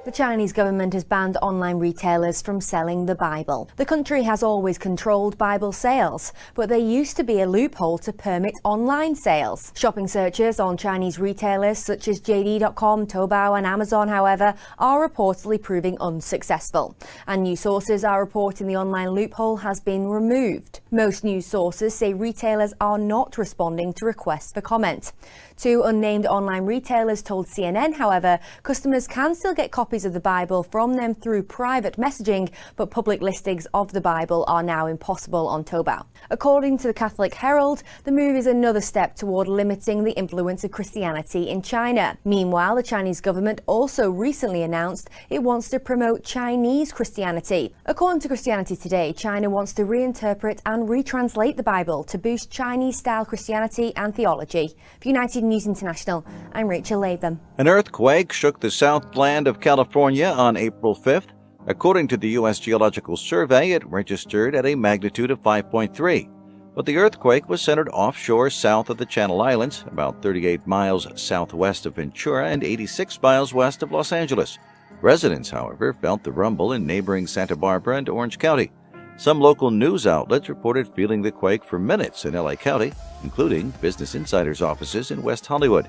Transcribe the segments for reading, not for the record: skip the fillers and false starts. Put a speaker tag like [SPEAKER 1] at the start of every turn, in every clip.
[SPEAKER 1] The Chinese government has banned online retailers from selling the Bible. The country has always controlled Bible sales, but there used to be a loophole to permit online sales. Shopping searches on Chinese retailers such as JD.com, Taobao and Amazon, however, are reportedly proving unsuccessful. And news sources are reporting the online loophole has been removed. Most news sources say retailers are not responding to requests for comment. Two unnamed online retailers told CNN, however, customers can still get copies of the Bible from them through private messaging, but public listings of the Bible are now impossible on Taobao. According to the Catholic Herald, the move is another step toward limiting the influence of Christianity in China. Meanwhile, the Chinese government also recently announced it wants to promote Chinese Christianity. According to Christianity Today, China wants to reinterpret and retranslate the Bible to boost Chinese-style Christianity and theology. For United News International, I'm Rachel Latham.
[SPEAKER 2] An earthquake shook the southland of California on April 5th. According to the U.S. Geological Survey, it registered at a magnitude of 5.3. But the earthquake was centered offshore south of the Channel Islands, about 38 miles southwest of Ventura and 86 miles west of Los Angeles. Residents, however, felt the rumble in neighboring Santa Barbara and Orange County. Some local news outlets reported feeling the quake for minutes in LA County, including Business Insider's offices in West Hollywood.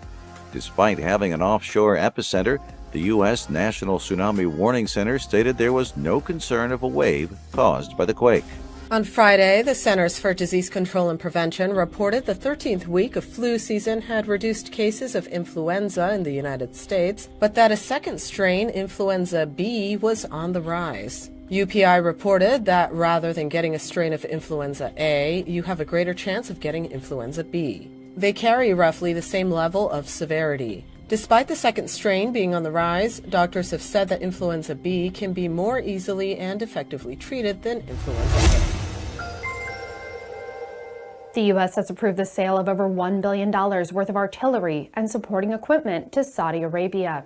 [SPEAKER 2] Despite having an offshore epicenter, the U.S. National Tsunami Warning Center stated there was no concern of a wave caused by the quake.
[SPEAKER 3] On Friday, the Centers for Disease Control and Prevention reported the 13th week of flu season had reduced cases of influenza in the United States, but that a second strain, influenza B, was on the rise. UPI reported that rather than getting a strain of influenza A, you have a greater chance of getting influenza B. They carry roughly the same level of severity. Despite the second strain being on the rise, doctors have said that influenza B can be more easily and effectively treated than influenza A.
[SPEAKER 4] The U.S. has approved the sale of over $1 billion worth of artillery and supporting equipment to Saudi Arabia.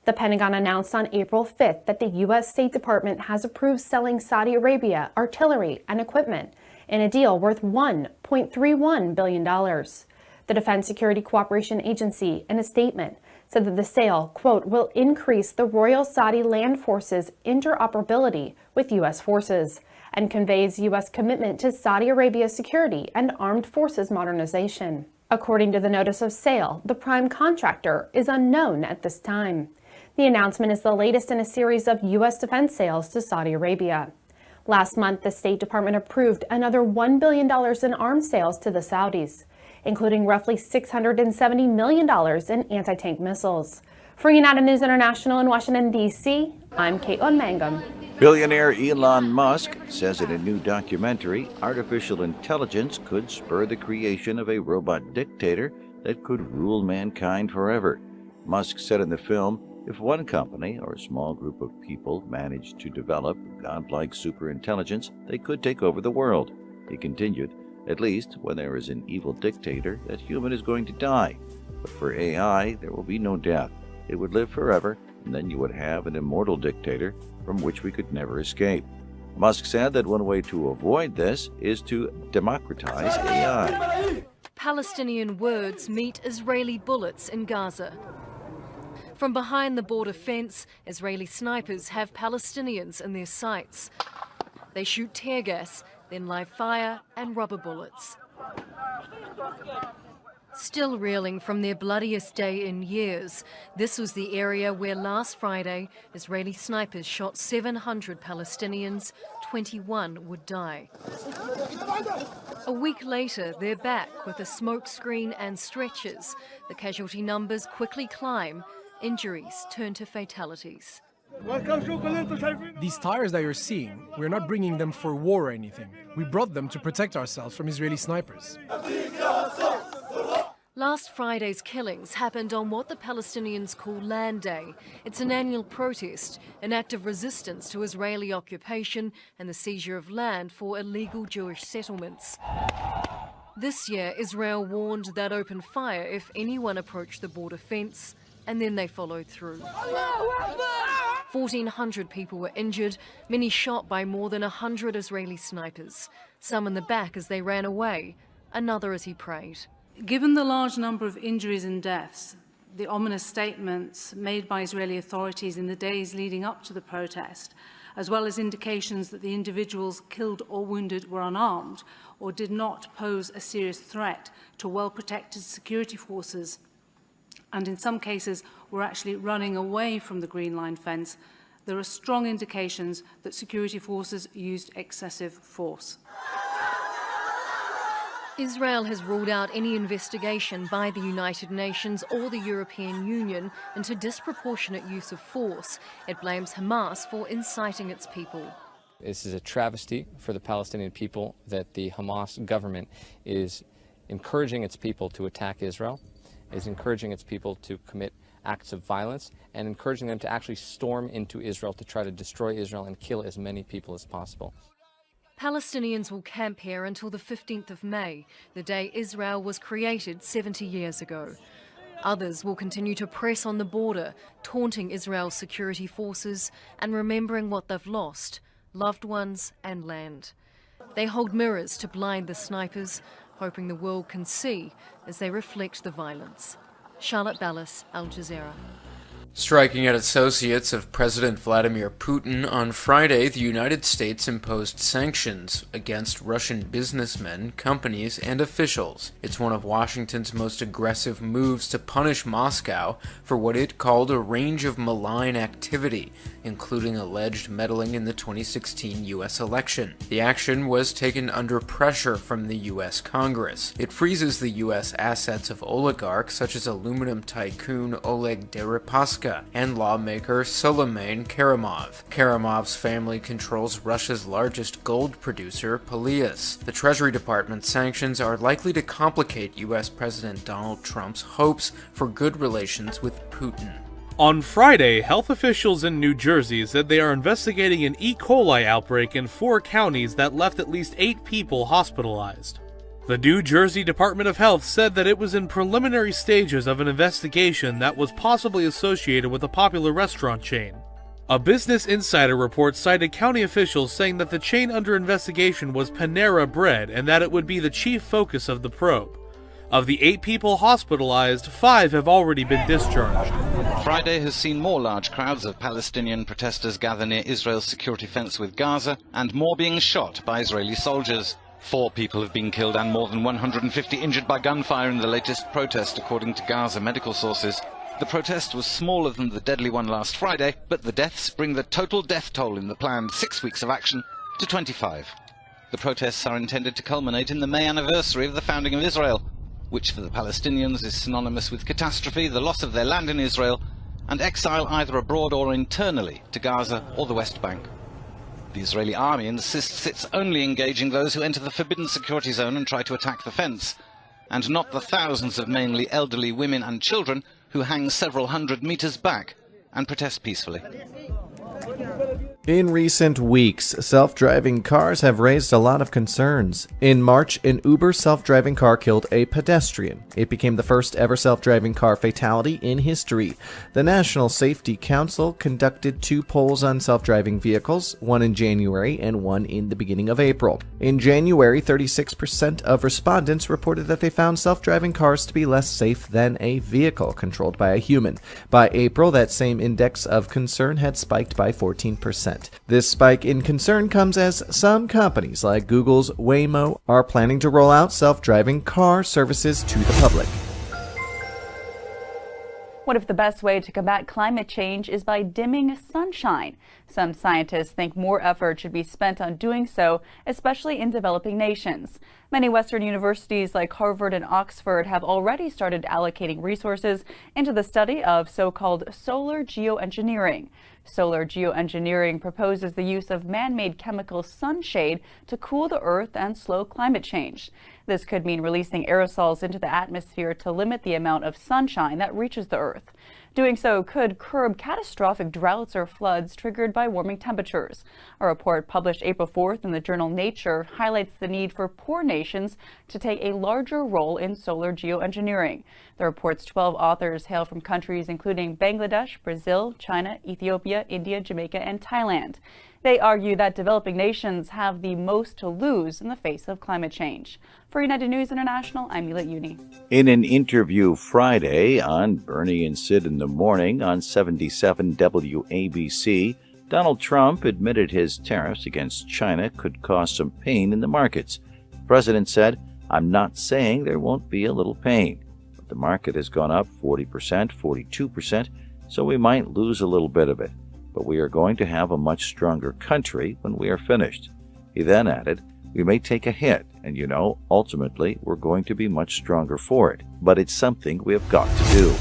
[SPEAKER 4] The Pentagon announced on April 5th that the U.S. State Department has approved selling Saudi Arabia artillery and equipment in a deal worth $1.31 billion. The Defense Security Cooperation Agency, in a statement, said that the sale, quote, will increase the Royal Saudi Land Forces' interoperability with U.S. forces and conveys U.S. commitment to Saudi Arabia's security and armed forces modernization. According to the notice of sale, the prime contractor is unknown at this time. The announcement is the latest in a series of U.S. defense sales to Saudi Arabia. Last month, the State Department approved another $1 billion in arms sales to the Saudis, including roughly $670 million in anti-tank missiles. For United News International in Washington, D.C., I'm Caitlin Mangum.
[SPEAKER 2] Billionaire Elon Musk says in a new documentary, artificial intelligence could spur the creation of a robot dictator that could rule mankind forever. Musk said in the film, if one company or a small group of people managed to develop godlike superintelligence, they could take over the world. He continued, at least when there is an evil dictator, that human is going to die. But for AI, there will be no death. It would live forever, and then you would have an immortal dictator from which we could never escape. Musk said that one way to avoid this is to democratize AI.
[SPEAKER 5] Palestinian words meet Israeli bullets in Gaza. From behind the border fence, Israeli snipers have Palestinians in their sights. They shoot tear gas, then live fire and rubber bullets. Still reeling from their bloodiest day in years, this was the area where last Friday Israeli snipers shot 700 Palestinians, 21 would die. A week later, they're back with a smokescreen and stretchers. The casualty numbers quickly climb. Injuries turn to fatalities.
[SPEAKER 6] These tires that you're seeing, we're not bringing them for war or anything. We brought them to protect ourselves from Israeli snipers.
[SPEAKER 5] Last Friday's killings happened on what the Palestinians call Land Day. It's an annual protest, an act of resistance to Israeli occupation and the seizure of land for illegal Jewish settlements. This year, Israel warned they'd open fire if anyone approached the border fence, and then they followed through. 1,400 people were injured, many shot by more than 100 Israeli snipers, some in the back as they ran away, another as he prayed.
[SPEAKER 7] Given the large number of injuries and deaths, the ominous statements made by Israeli authorities in the days leading up to the protest, as well as indications that the individuals killed or wounded were unarmed or did not pose a serious threat to well-protected security forces, and in some cases were actually running away from the Green Line fence, there are strong indications that security forces used excessive force.
[SPEAKER 5] Israel has ruled out any investigation by the United Nations or the European Union into disproportionate use of force. It blames Hamas for inciting its people.
[SPEAKER 8] This is a travesty for the Palestinian people that the Hamas government is encouraging its people to attack Israel, is encouraging its people to commit acts of violence, and encouraging them to actually storm into Israel to try to destroy Israel and kill as many people as possible.
[SPEAKER 5] Palestinians will camp here until the 15th of May, the day Israel was created 70 years ago. Others will continue to press on the border, taunting Israel's security forces and remembering what they've lost, loved ones and land. They hold mirrors to blind the snipers, hoping the world can see as they reflect the violence. Charlotte Ballas, Al Jazeera.
[SPEAKER 9] Striking at associates of President Vladimir Putin, on Friday, the United States imposed sanctions against Russian businessmen, companies, and officials. It's one of Washington's most aggressive moves to punish Moscow for what it called a range of malign activity, including alleged meddling in the 2016 U.S. election. The action was taken under pressure from the U.S. Congress. It freezes the U.S. assets of oligarchs such as aluminum tycoon Oleg Deripaska and lawmaker Soleiman Karimov. Karimov's family controls Russia's largest gold producer, Peleus. The Treasury Department's sanctions are likely to complicate U.S. President Donald Trump's hopes for good relations with Putin.
[SPEAKER 10] On Friday, health officials in New Jersey said they are investigating an E. coli outbreak in 4 counties that left at least 8 people hospitalized. The New Jersey Department of Health said that it was in preliminary stages of an investigation that was possibly associated with a popular restaurant chain. A Business Insider report cited county officials saying that the chain under investigation was Panera Bread and that it would be the chief focus of the probe. Of the 8 people hospitalized, 5 have already been discharged.
[SPEAKER 11] Friday has seen more large crowds of Palestinian protesters gather near Israel's security fence with Gaza, and more being shot by Israeli soldiers. 4 people have been killed and more than 150 injured by gunfire in the latest protest, according to Gaza medical sources. The protest was smaller than the deadly one last Friday, but the deaths bring the total death toll in the planned 6 weeks of action to 25. The protests are intended to culminate in the May anniversary of the founding of Israel, which for the Palestinians is synonymous with catastrophe, the loss of their land in Israel, and exile either abroad or internally to Gaza or the West Bank. The Israeli army insists it's only engaging those who enter the forbidden security zone and try to attack the fence, and not the thousands of mainly elderly women and children who hang several hundred meters back and protest peacefully.
[SPEAKER 12] In recent weeks, self-driving cars have raised a lot of concerns. In March, an Uber self-driving car killed a pedestrian. It became the first ever self-driving car fatality in history. The National Safety Council conducted 2 polls on self-driving vehicles, one in January and one in the beginning of April. In January, 36% of respondents reported that they found self-driving cars to be less safe than a vehicle controlled by a human. By April, that same index of concern had spiked by 14%. This spike in concern comes as some companies like Google's Waymo are planning to roll out self-driving car services to the public.
[SPEAKER 13] What if the best way to combat climate change is by dimming sunshine? Some scientists think more effort should be spent on doing so, especially in developing nations. Many Western universities like Harvard and Oxford have already started allocating resources into the study of so-called solar geoengineering. Solar geoengineering proposes the use of man-made chemical sunshade to cool the Earth and slow climate change. This could mean releasing aerosols into the atmosphere to limit the amount of sunshine that reaches the Earth. Doing so could curb catastrophic droughts or floods triggered by warming temperatures. A report published April 4th in the journal Nature highlights the need for poor nations to take a larger role in solar geoengineering. The report's 12 authors hail from countries including Bangladesh, Brazil, China, Ethiopia, India, Jamaica, and Thailand. They argue that developing nations have the most to lose in the face of climate change. For United News International, I'm Mila Uni.
[SPEAKER 2] In an interview Friday on Bernie and Sid in the Morning on 77 WABC, Donald Trump admitted his tariffs against China could cause some pain in the markets. The president said, "I'm not saying there won't be a little pain, but the market has gone up 40%, 42%, so we might lose a little bit of it. But we are going to have a much stronger country when we are finished." He then added, "We may take a hit, and ultimately we're going to be much stronger for it, but it's something we have got to do."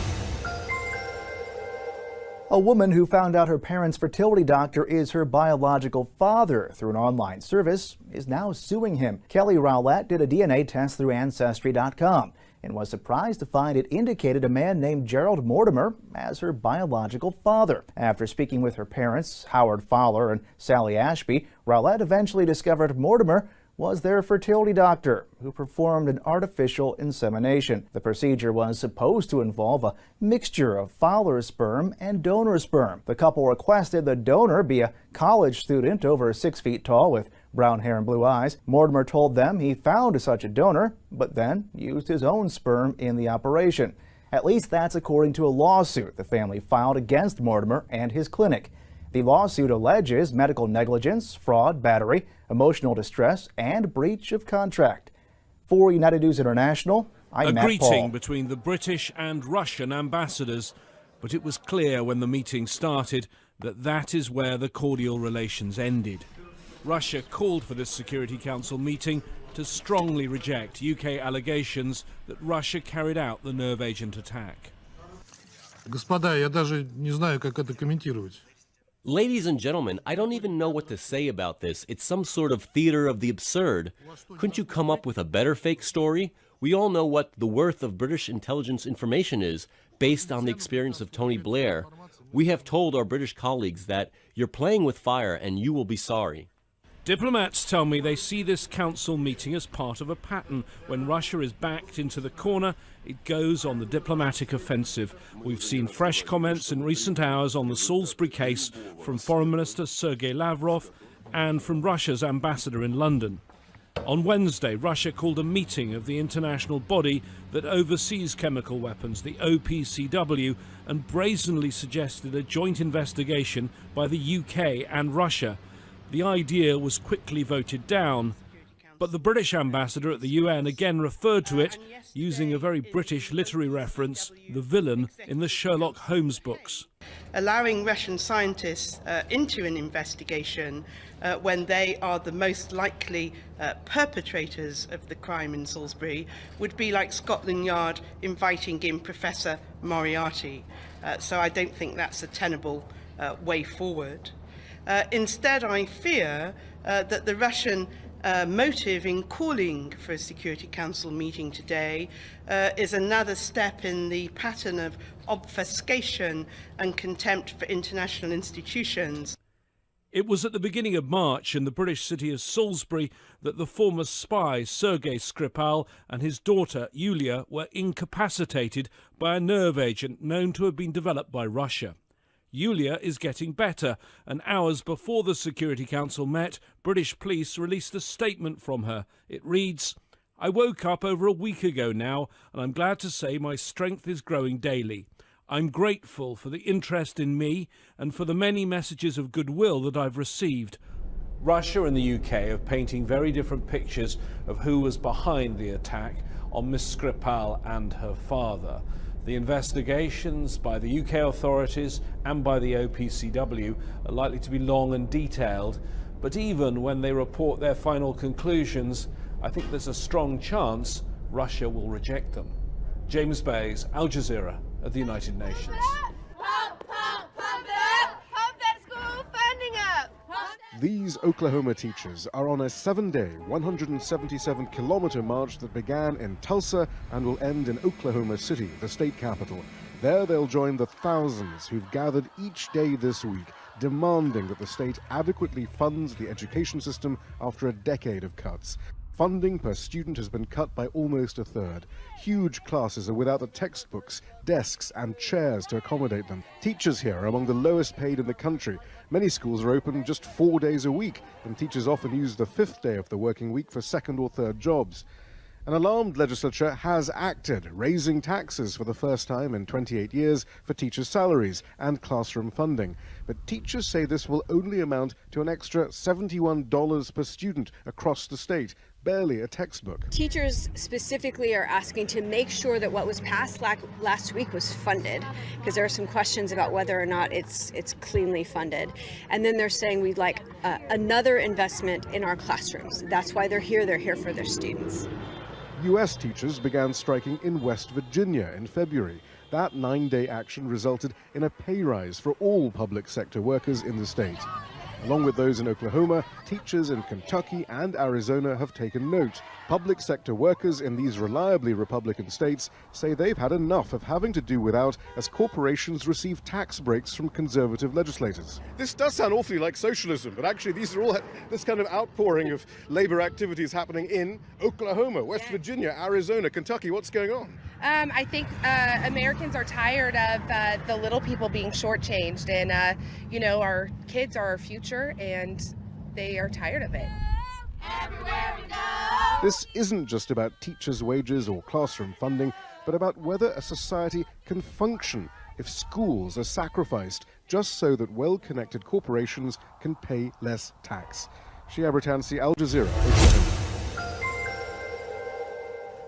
[SPEAKER 14] A woman who found out her parents' fertility doctor is her biological father through an online service is now suing him. Kelly Rowlett did a DNA test through Ancestry.com and was surprised to find it indicated a man named Gerald Mortimer as her biological father. After speaking with her parents, Howard Fowler and Sally Ashby, Rowlett eventually discovered Mortimer was their fertility doctor who performed an artificial insemination. The procedure was supposed to involve a mixture of Fowler's sperm and donor sperm. The couple requested the donor be a college student over 6 feet tall with brown hair and blue eyes. Mortimer told them he found such a donor, but then used his own sperm in the operation. At least that's according to a lawsuit the family filed against Mortimer and his clinic. The lawsuit alleges medical negligence, fraud, battery, emotional distress, and breach of contract. For United News International, I'm Matt Paul.
[SPEAKER 15] A greeting between the British and Russian ambassadors, but it was clear when the meeting started that that is where the cordial relations ended. Russia called for this Security Council meeting to strongly reject UK allegations that Russia carried out the nerve agent attack.
[SPEAKER 16] Господа, я даже не знаю, как это комментировать.
[SPEAKER 17] Ladies and gentlemen, I don't even know what to say about this. It's some sort of theater of the absurd. Couldn't you come up with a better fake story? We all know what the worth of British intelligence information is, based on the experience of Tony Blair. We have told our British colleagues that you're playing with fire and you will be sorry.
[SPEAKER 15] Diplomats tell me they see this council meeting as part of a pattern. When Russia is backed into the corner, it goes on the diplomatic offensive. We've seen fresh comments in recent hours on the Salisbury case from Foreign Minister Sergei Lavrov and from Russia's ambassador in London. On Wednesday, Russia called a meeting of the international body that oversees chemical weapons, the OPCW, and brazenly suggested a joint investigation by the UK and Russia. The idea was quickly voted down, but the British ambassador at the UN again referred to it, using a very British literary reference, the villain in the Sherlock Holmes books.
[SPEAKER 18] Allowing Russian scientists into an investigation when they are the most likely perpetrators of the crime in Salisbury would be like Scotland Yard inviting in Professor Moriarty. So I don't think that's a tenable way forward. Instead, I fear that the Russian motive in calling for a Security Council meeting today is another step in the pattern of obfuscation and contempt for international institutions.
[SPEAKER 15] It was at the beginning of March in the British city of Salisbury that the former spy Sergei Skripal and his daughter Yulia were incapacitated by a nerve agent known to have been developed by Russia. Yulia is getting better, and hours before the Security Council met, British police released a statement from her. It reads, "I woke up over a week ago now, and I'm glad to say my strength is growing daily. I'm grateful for the interest in me and for the many messages of goodwill that I've received." Russia and the UK are painting very different pictures of who was behind the attack on Miss Skripal and her father. The investigations by the UK authorities and by the OPCW are likely to be long and detailed, but even when they report their final conclusions, I think there's a strong chance Russia will reject them. James Bays, Al Jazeera at the United Nations.
[SPEAKER 19] These Oklahoma teachers are on a 7-day, 177-kilometer march that began in Tulsa and will end in Oklahoma City, the state capital. There they'll join the thousands who've gathered each day this week, demanding that the state adequately funds the education system after a decade of cuts. Funding per student has been cut by almost a third. Huge classes are without the textbooks, desks and chairs to accommodate them. Teachers here are among the lowest paid in the country. Many schools are open just 4 days a week, and teachers often use the 5th day of the working week for second or third jobs. An alarmed legislature has acted, raising taxes for the first time in 28 years for teachers' salaries and classroom funding. But teachers say this will only amount to an extra $71 per student across the state, barely a textbook.
[SPEAKER 20] Teachers specifically are asking to make sure that what was passed last week was funded, because there are some questions about whether or not it's cleanly funded. And then they're saying we'd like another investment in our classrooms. That's why they're here for their students.
[SPEAKER 19] U.S. teachers began striking in West Virginia in February. That 9-day action resulted in a pay rise for all public sector workers in the state. Along with those in Oklahoma, teachers in Kentucky and Arizona have taken note. Public sector workers in these reliably Republican states say they've had enough of having to do without as corporations receive tax breaks from conservative legislators.
[SPEAKER 21] This does sound awfully like socialism, but actually these are all this kind of outpouring of labor activities happening in Oklahoma, West Virginia, Arizona, Kentucky. What's going on?
[SPEAKER 22] I think Americans are tired of the little people being shortchanged, and you know, our kids are our future, and they are tired of it.
[SPEAKER 19] Everywhere we go. This isn't just about teachers' wages or classroom funding, but about whether a society can function if schools are sacrificed just so that well-connected corporations can pay less tax. Shia Britansi, Al Jazeera, Oklahoma.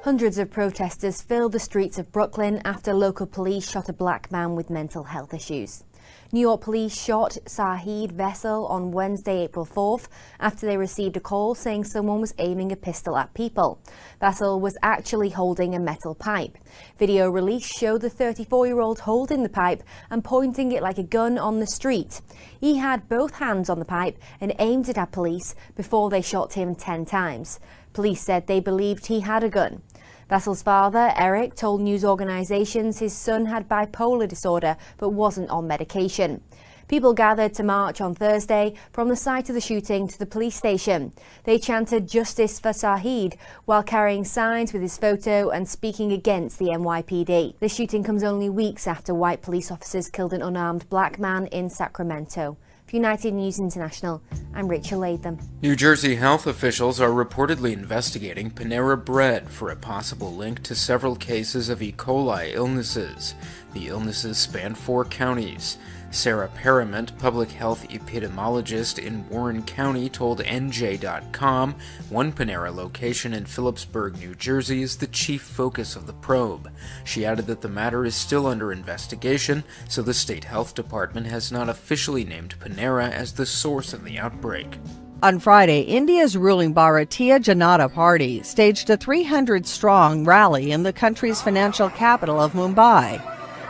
[SPEAKER 1] Hundreds of protesters filled the streets of Brooklyn after local police shot a black man with mental health issues. New York police shot Saheed Vessel on Wednesday, April 4th, after they received a call saying someone was aiming a pistol at people. Vessel was actually holding a metal pipe. Video released showed the 34-year-old holding the pipe and pointing it like a gun on the street. He had both hands on the pipe and aimed it at police before they shot him 10 times. Police said they believed he had a gun. Vessel's father, Eric, told news organizations his son had bipolar disorder but wasn't on medication. People gathered to march on Thursday from the site of the shooting to the police station. They chanted "Justice for Saheed" while carrying signs with his photo and speaking against the NYPD. The shooting comes only weeks after white police officers killed an unarmed black man in Sacramento. For United News International, I'm Rachel Latham.
[SPEAKER 9] New Jersey health officials are reportedly investigating Panera Bread for a possible link to several cases of E. coli illnesses. The illnesses span 4 counties. Sarah Parament, public health epidemiologist in Warren County, told NJ.com one Panera location in Phillipsburg, New Jersey is the chief focus of the probe. She added that the matter is still under investigation, so the state health department has not officially named Panera as the source of the outbreak.
[SPEAKER 23] On Friday, India's ruling Bharatiya Janata Party staged a 300-strong rally in the country's financial capital of Mumbai.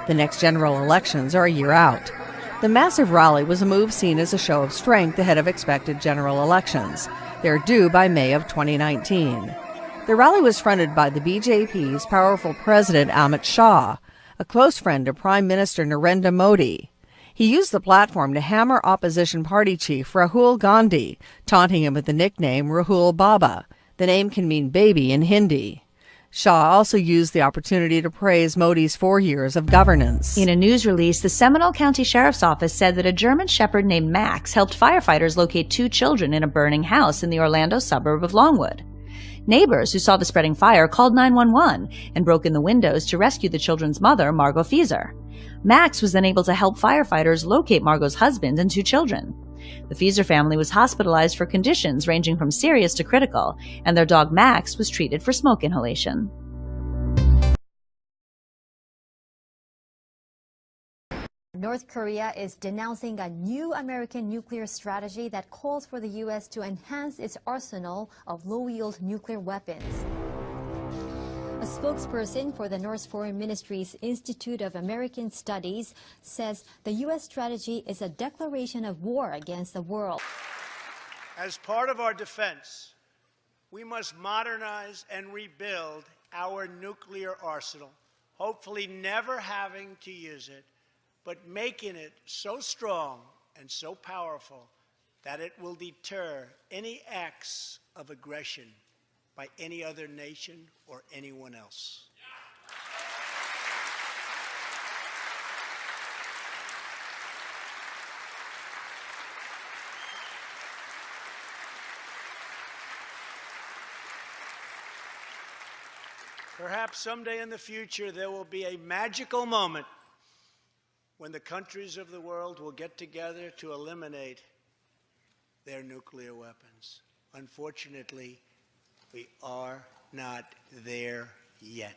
[SPEAKER 23] The next general elections are a year out. The massive rally was a move seen as a show of strength ahead of expected general elections. They're due by May of 2019. The rally was fronted by the BJP's powerful president Amit Shah, a close friend of Prime Minister Narendra Modi. He used the platform to hammer opposition party chief Rahul Gandhi, taunting him with the nickname Rahul Baba. The name can mean baby in Hindi. Shah also used the opportunity to praise Modi's 4 years of governance.
[SPEAKER 24] In a news release, the Seminole County Sheriff's Office said that a German Shepherd named Max helped firefighters locate 2 children in a burning house in the Orlando suburb of Longwood. Neighbors who saw the spreading fire called 911 and broke in the windows to rescue the children's mother, Margot Fieser. Max was then able to help firefighters locate Margot's husband and 2 children. The Fieser family was hospitalized for conditions ranging from serious to critical, and their dog Max was treated for smoke inhalation.
[SPEAKER 25] North Korea is denouncing a new American nuclear strategy that calls for the U.S. to enhance its arsenal of low-yield nuclear weapons. A spokesperson for the North Foreign Ministry's Institute of American Studies says the U.S. strategy is a declaration of war against the world.
[SPEAKER 26] As part of our defense, we must modernize and rebuild our nuclear arsenal, hopefully never having to use it, but making it so strong and so powerful that it will deter any acts of aggression by any other nation or anyone else. Perhaps someday in the future there will be a magical moment when the countries of the world will get together to eliminate their nuclear weapons. Unfortunately, we are not there yet.